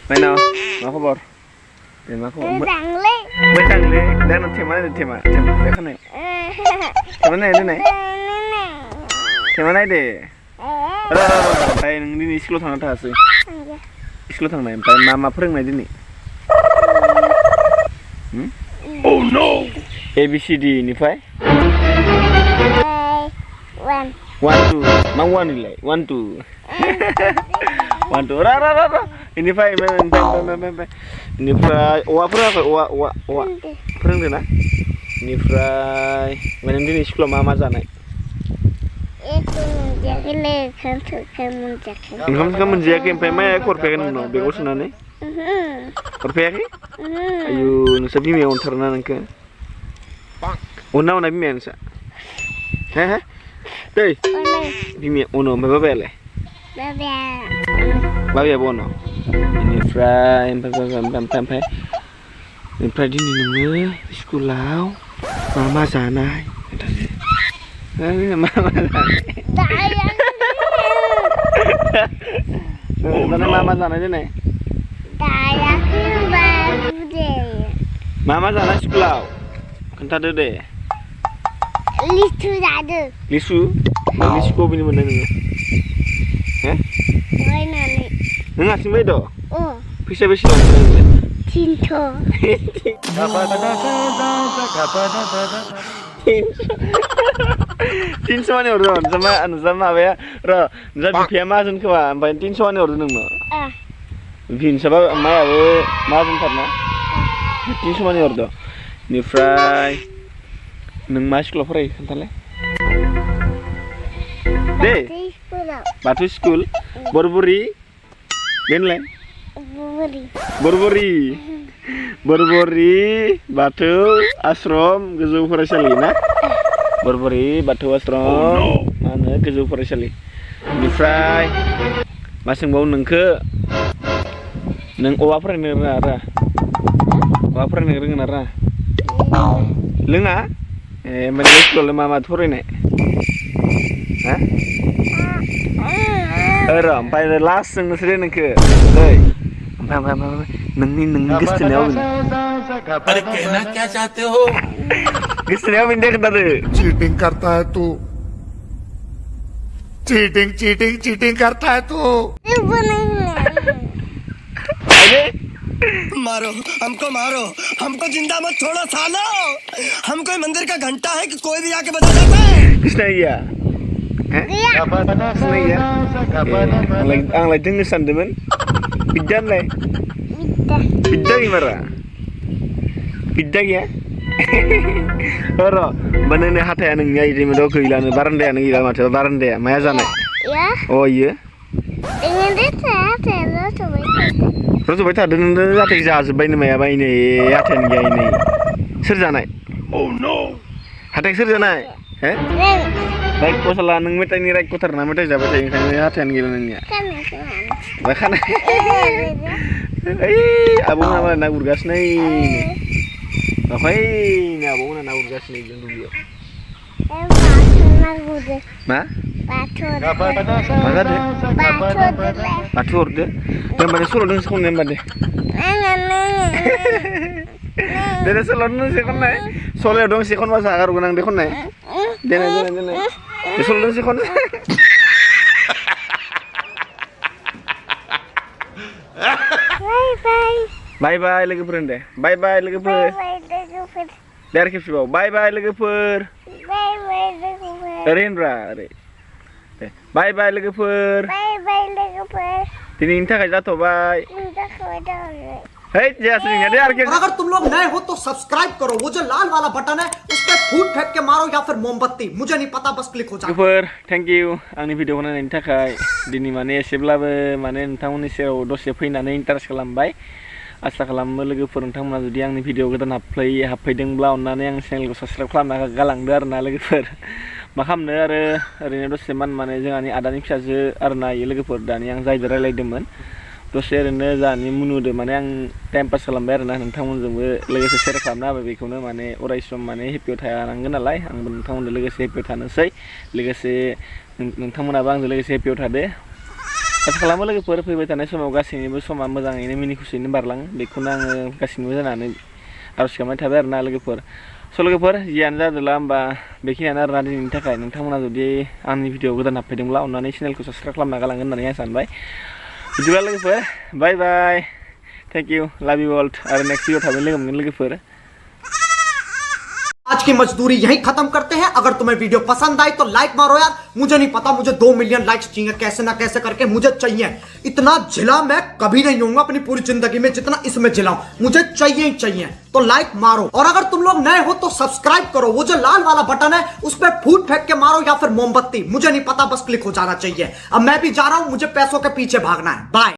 Mana? Mak kabar? Mak kabar. Bertangli. Bertangli. Dan tema mana tema? Tema mana? Tema mana ini? Tema mana ini? Tay nung sekolah thang ta sih. Sekolah thang naik. Tay mama perang naik ini. Oh no. A B C D ini fai? One. 1 2. Mang one ni leh. 1 2. 1 2. Ra. Ini fai. Ini fai. Wa perang deh na. Ini fai. Mana ini sekolah mama sana. Itu menjaga kan Kamu menjaga yang pemain ekor pegan no, begos nane. Korpegi? Ayo, nusabi me on terna nangke. Ona bi me ansa. Heh. Dei. Bi me ono me babele. Babya bono. Ini fry pam. Ini fry di nunge sekolah. Mama sana. Mama sana. Mana mama sana je nih? Mama sana sekolah. Kenta deh. Lisu ada. Lisu kau bini mana nih? Hah? Nani. Nggak sih bedo. Oh. Bisa. Cinta. Tin mana orang sama apa ya? Ro, jadi pihak mazun kau, ampai tin mana orang nunggu. Bin sebab amai apa mazun pernah. Tin mana orang? Ni fry. Nung masuk lo fry, kentale. Deh. Batu school. Borbori. Genle. Borbori. Batu asrom gezu fresali na. Borbori batu asrom. Mana gezu fresali. Ni fry. Masing bau nengke. Neng owa pernah nera. Owa pernah nera. Lenga? Menjelaskan kalau mama thuri ne. Hah? Sampai last yang sering nengke. Deh. Neng किसने आओ अरे कहना क्या चाहते हो किसने आओ India करता है चीटिंग करता है तू चीटिंग करता है तू मारो हमको जिंदा मत छोड़ो सालो हम कोई मंदिर का घंटा है कि कोई भी आके बजा जाता है किसने किया किसने किया ang lagi dengar sandemen bidan lah Bidda gimana? Bidda ya? Oro, mana ni hati ane nyai di mana kau ilan barang deh ane ilan macam barang deh, maya sana. Ya. Oh iya. Ingin deh saya Terus betul dengan hati jazz bayi maya bayi ni hati ane nyai ni. Serjana. Oh no. Hati serjana. Eh? Baik kau salah neng mita ni raik kau terna mita jawab saya ingin hati ane ilan ni. Bahkan. Abang nama nak urgas nih. Apa ini abang nak urgas nih jangan dulu. Ma? Batur deh. Dan mana solo dengan sekolah yang mana? Dari solo dengan sekolah ni. Solo dengan sekolah masa agar gunang dekon ni. Jangan. Solo dengan sekolah. Bye lagi friend deh. Bye lagi per. Dari ke sini. Bye lagi per. Rendra. Bye lagi per. Tini inta kerja tu bye. Hey जैसे नहीं यार के अगर तुम लोग नए हो तो subscribe करो वो जो लाल वाला बटन है उस पर फूट फेंक के मारो या फिर मोमबत्ती मुझे नहीं पता बस क्लिक हो जाए Super, thank you. Angni video mana nanti kai dini mana sebelum mana nanti mana sih dos siapa yang nanti interest kalambai. Asa kalam lagi per nanti mana jadi angni video kita nak play apa yang belau nanti yang channel subscribe kalam nak galang dar nak lagi per. Makam ner hari dos seman mana jangan ni ada ni saja arna lagi per dan yang saya berai lagi demen. Dosnya rene zani munu de mana yang tempat selamber nah nantang jengwe lagi share kalamna babi kuno mana orai som mana happy thaya nanggen alai ang nantang lagi happy thana sei lagi nantang mana bang lagi happy thade आसा खालामो लोगोफोर फैबाय थानाय समाव गासैनिबो समा मोजाङैनो मिनि खुसियैनो बारलाङो बेखौनो आङो गासैनिबो जानानै आरज खालामनाय थाबाय आरोना लोगोफोर लोगोफोर जियानो जादोला होमबा बेखिनियानो आरोना दिनैनि थाखाय नोंथांमोना जुदि आंनि भिडिअ गोदान हाबफैदोंब्ला अननानै चेनेलखौ साबस्क्राइब खालामना गालांगोन होननानै आं सानबाय बिदिब्ला लोगोफोर बाय बाय थेंक इउ लाभ यू ऑल आरो नेक्स्ट भिडिअ थाबैनो लोगो मोनगोन लोगोफोर आज की मजदूरी यहीं खत्म करते हैं। अगर तुम्हें वीडियो पसंद आई तो लाइक मारो यार, मुझे नहीं पता, मुझे 2 मिलियन लाइक्स चाहिए, कैसे ना कैसे करके मुझे चाहिए। इतना जिला मैं कभी नहीं होऊंगा अपनी पूरी जिंदगी में जितना इसमें जिलाऊं, मुझे चाहिए ही चाहिए। तो लाइक मारो, और अगर तुम लोग नए हो तो सब्सक्राइब करो, वो जो लाल वाला बटन है उस पर फूट फेंक के मारो या फिर मोमबत्ती, मुझे नहीं पता, बस क्लिक हो जाना चाहिए। अब मैं भी जा रहा हूं, मुझे पैसों के पीछे भागना है। बाय।